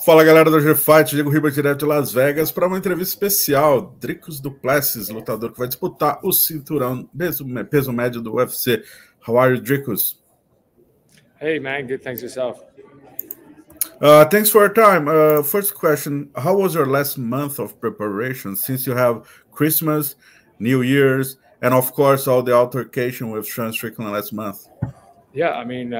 Fala galera do G-Fight, Diego Riba direto de Las Vegas para uma entrevista especial. Dricus Du Plessis, lutador que vai disputar o cinturão peso médio do UFC. How are you, Dricus? Hey man, good, thanks yourself. Thanks for your time. First question, how was your last month of preparation since you have Christmas, New Year's, and of course all the altercation with Sean Strickland last month? Yeah, I mean,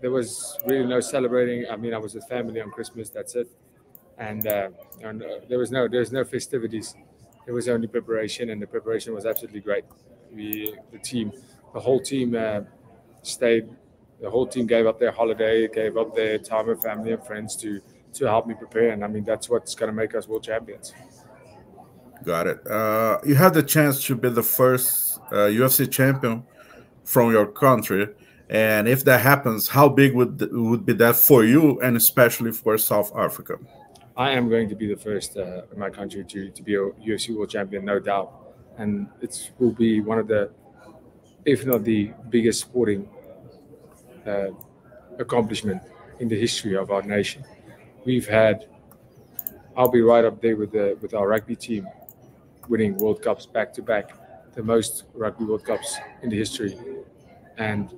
there was really no celebrating. I mean, I was with family on Christmas, that's it. And there was no festivities. There was only preparation, and the preparation was absolutely great. The whole team stayed. The whole team gave up their holiday, gave up their time with family and friends to help me prepare. And I mean, that's what's going to make us world champions. Got it. You had the chance to be the first UFC champion from your country. And if that happens, how big would be that for you, and especially for South Africa? I am going to be the first in my country to be a UFC world champion, no doubt. And it will be one of the, if not the biggest sporting accomplishment in the history of our nation. I'll be right up there with our rugby team, winning World Cups back to back, the most rugby World Cups in the history. And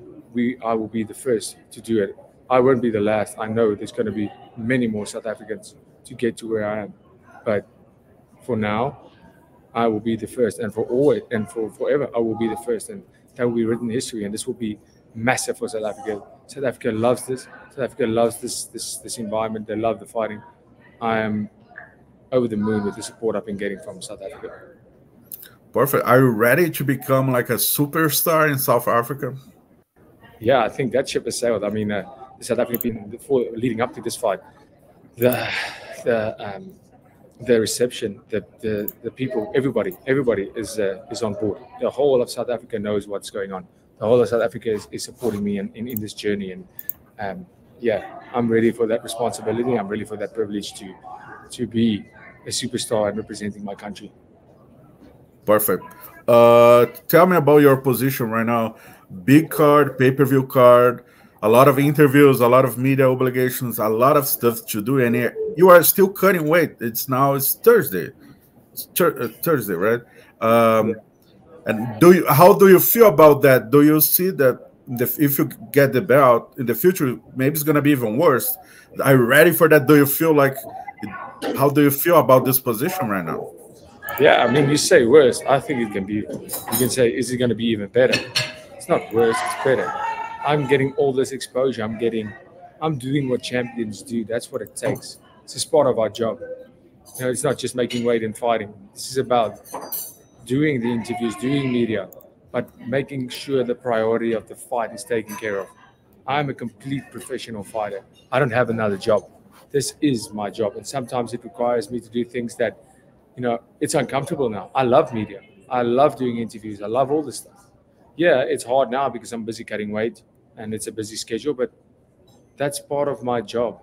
I will be the first to do it. I won't be the last. I know there's going to be many more South Africans to get to where I am. But for now, I will be the first. And for always and for forever, I will be the first. And that will be written in history. And this will be massive for South Africa. South Africa loves this. South Africa loves this environment. They love the fighting. I am over the moon with the support I've been getting from South Africa. Perfect. Are you ready to become like a superstar in South Africa? Yeah, I think that ship has sailed. I mean, the South African leading up to this fight, the reception, the people, everybody is on board. The whole of South Africa knows what's going on. The whole of South Africa is supporting me in this journey, and yeah, I'm ready for that responsibility. I'm ready for that privilege to be a superstar and representing my country. Perfect. Tell me about your position right now. Big card, pay-per-view card, a lot of interviews, a lot of media obligations, a lot of stuff to do, and you are still cutting weight. It's Thursday. It's Thursday, right? And how do you feel about that? Do you see that if you get the belt in the future, maybe it's gonna be even worse? Are you ready for that? Do you feel like? How do you feel about this position right now? Yeah, I mean, you say worse. I think it can be. You can say, is it going to be even better? It's not worse. It's better. I'm getting all this exposure. I'm doing what champions do. That's what it takes. It's just part of our job. You know, it's not just making weight and fighting. This is about doing the interviews, doing media, but making sure the priority of the fight is taken care of. I'm a complete professional fighter. I don't have another job. This is my job, and sometimes it requires me to do things that, you know, it's uncomfortable now. I love media. I love doing interviews. I love all this stuff. Yeah, it's hard now because I'm busy cutting weight and it's a busy schedule, but that's part of my job.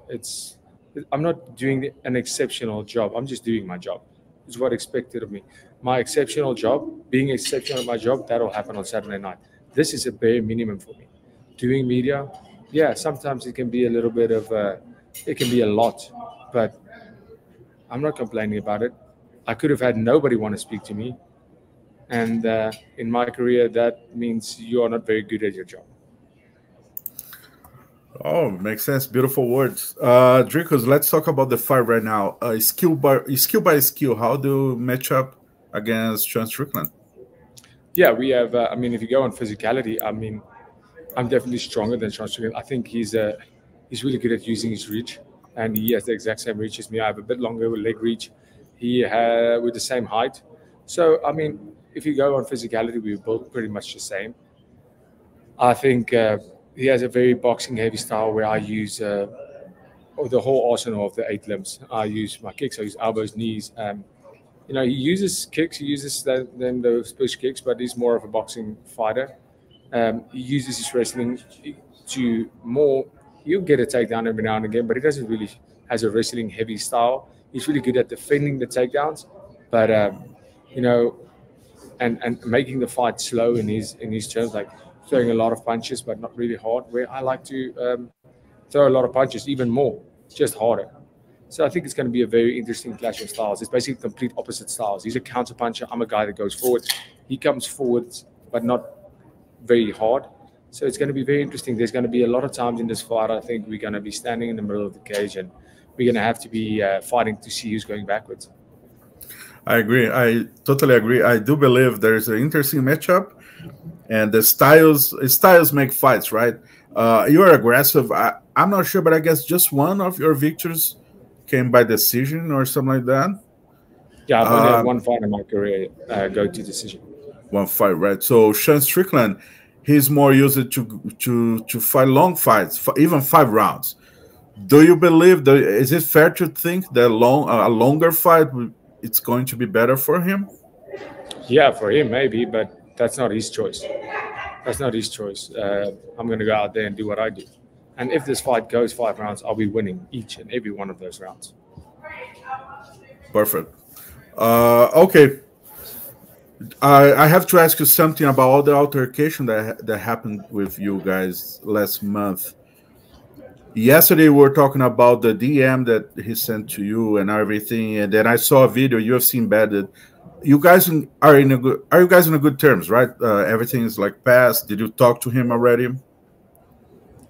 I'm not doing an exceptional job. I'm just doing my job. It's what expected of me. My exceptional job, being exceptional at my job, that'll happen on Saturday night. This is a bare minimum for me. Doing media, yeah, sometimes it can be a little bit of it can be a lot, but I'm not complaining about it. I could have had nobody want to speak to me. And in my career, that means you are not very good at your job. Oh, makes sense. Beautiful words. Dricus, let's talk about the fight right now. Skill by skill, how do you match up against Sean Strickland? Yeah, we have, I mean, if you go on physicality, I mean, I'm definitely stronger than Sean Strickland. I think he's really good at using his reach, and he has the exact same reach as me. I have a bit longer leg reach. We're the same height. So, I mean, if you go on physicality, we're both pretty much the same. I think he has a very boxing heavy style where I use the whole arsenal of the 8 limbs. I use my kicks, I use elbows, knees. You know, he uses kicks, he uses then those push kicks, but he's more of a boxing fighter. He uses his wrestling to more. He'll get a takedown every now and again, but he doesn't really has a wrestling heavy style. He's really good at defending the takedowns, but you know, and making the fight slow in his terms, like throwing a lot of punches but not really hard. Where I like to throw a lot of punches, even more, just harder. So I think it's going to be a very interesting clash of styles. It's basically complete opposite styles. He's a counter puncher. I'm a guy that goes forward. He comes forward, but not very hard. So it's going to be very interesting. There's going to be a lot of times in this fight, I think we're going to be standing in the middle of the cage, and we're going to have to be fighting to see who's going backwards. I agree. I totally agree. I do believe there's an interesting matchup, and the styles make fights, right? You're aggressive. I'm not sure, but I guess just one of your victories came by decision or something like that. Yeah, I've only had one fight in my career go to decision. One fight, right? So Sean Strickland, he's more used to fight long fights, even 5 rounds. Do you believe that? Is it fair to think that a longer fight it's going to be better for him? Yeah, for him maybe, but that's not his choice. That's not his choice. I'm going to go out there and do what I do. And if this fight goes 5 rounds, I'll be winning each and every one of those rounds. Perfect. Okay. I have to ask you something about all the altercation that happened with you guys last month. Yesterday, we were talking about the DM that he sent to you and everything, and then I saw a video UFC embedded. You guys are you guys in a good terms, right? Everything is like passed. Did you talk to him already?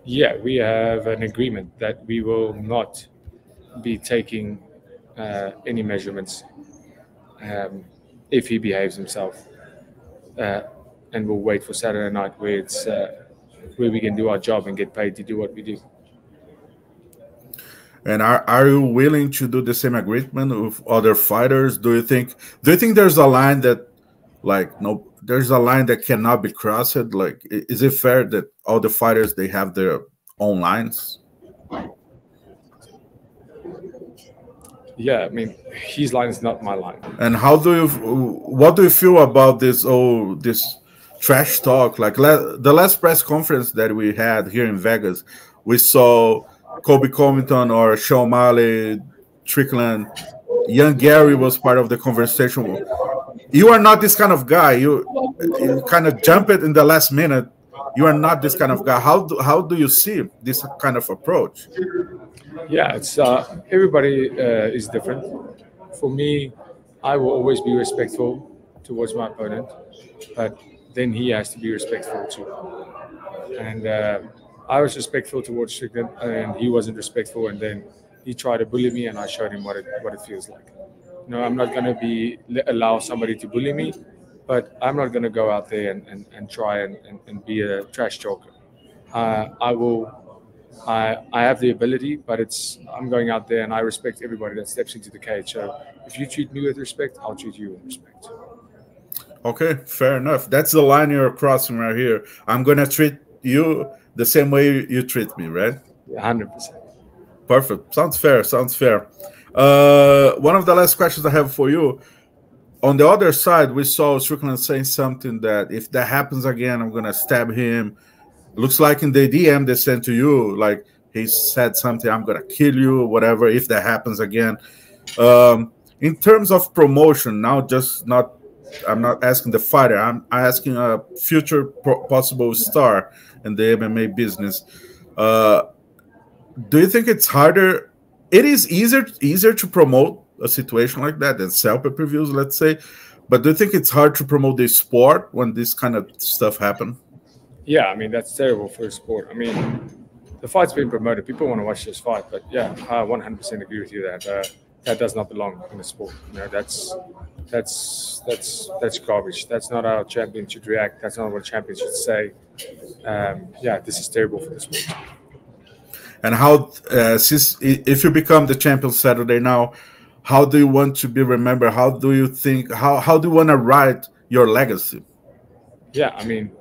Yeah, we have an agreement that we will not be taking any measurements if he behaves himself, and we'll wait for Saturday night where it's where we can do our job and get paid to do what we do. And are you willing to do the same agreement with other fighters? Do you think there's a line that, like, no, there's a line that cannot be crossed? Like, is it fair that all the fighters, they have their own lines? Yeah, I mean, his line is not my line. And what do you feel about this trash talk? Like the last press conference that we had here in Vegas, we saw Kobe Covington or Sean O'Malley, Strickland, young Gary was part of the conversation. You are not this kind of guy. You kind of jump it in the last minute. You are not this kind of guy. How do you see this kind of approach? Yeah, it's everybody is different. For me, I will always be respectful towards my opponent, but then he has to be respectful too. And I was respectful towards Strickland, and he wasn't respectful. And then he tried to bully me, and I showed him what it feels like. You know, I'm not going to allow somebody to bully me, but I'm not going to go out there and try and be a trash talker. I have the ability, but I'm going out there and I respect everybody that steps into the cage. So if you treat me with respect, I'll treat you with respect. Okay, fair enough. That's the line you're crossing right here. I'm going to treat you the same way you treat me, right? 100%. Perfect. Sounds fair. One of the last questions I have for you. On the other side, we saw Strickland saying something that if that happens again, I'm going to stab him. Looks like in the DM they sent to you, like he said something, I'm going to kill you, whatever, if that happens again. In terms of promotion, now I'm not asking the fighter, I'm asking a future possible star in the MMA business. Do you think it's harder? It is easier to promote a situation like that than sell pay-per-views, let's say. But do you think it's hard to promote the sport when this kind of stuff happens? Yeah, I mean, that's terrible for the sport. I mean, the fight's been promoted. People want to watch this fight, but yeah, I 100% agree with you that that does not belong in the sport. You know, that's garbage. That's not how a champion should react. That's not what a champion should say. Yeah, this is terrible for the sport. And how, if you become the champion Saturday now, how do you want to be remembered? How do you think? How do you want to write your legacy? Yeah, I mean,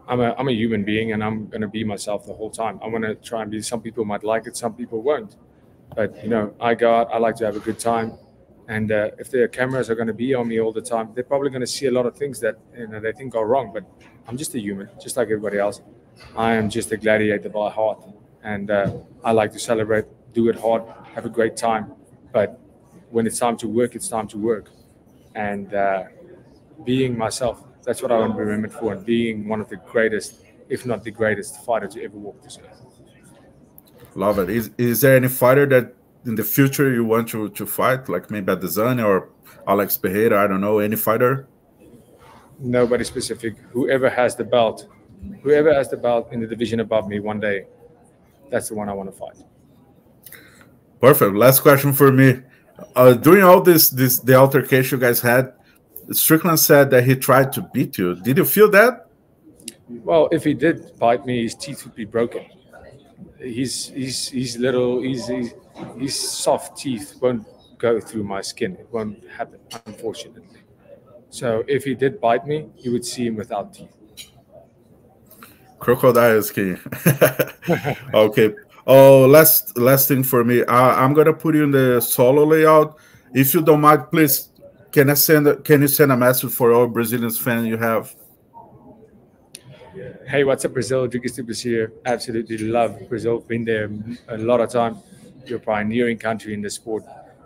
I'm a human being, and I'm going to be myself the whole time. I want to try and be. Some people might like it, some people won't. But you know, I go out. I like to have a good time, and if their cameras are going to be on me all the time, they're probably going to see a lot of things that they think are wrong. But I'm just a human, just like everybody else. I am just a gladiator by heart, and I like to celebrate, do it hard, have a great time. But when it's time to work, it's time to work, and being myself. That's what I want to be remembered for, and being one of the greatest, if not the greatest, fighter to ever walk this earth. Love it. Is there any fighter that in the future you want to fight, like maybe Adesanya or Alex Pereira? I don't know, any fighter. Nobody specific. Whoever has the belt in the division above me one day, that's the one I want to fight. Perfect. Last question for me. During all the altercation you guys had, Strickland said that he tried to beat you. Did you feel that? Well, if he did bite me, his teeth would be broken. His soft teeth won't go through my skin. It won't happen, unfortunately. So if he did bite me, you would see him without teeth. Crocodile is king. Okay. Oh, last thing for me. I'm gonna put you in the solo layout. If you don't mind, please, can you send a message for all Brazilian fans you have? Hey, what's up, Brazil? Dricus Du Plessis here. Absolutely love Brazil. Been there a lot of time. You're a pioneering country in the sport.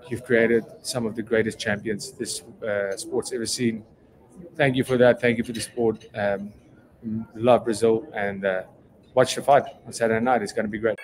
You've created some of the greatest champions this sport's ever seen. Thank you for that. Thank you for the sport. Love Brazil, and watch the fight on Saturday night. It's going to be great.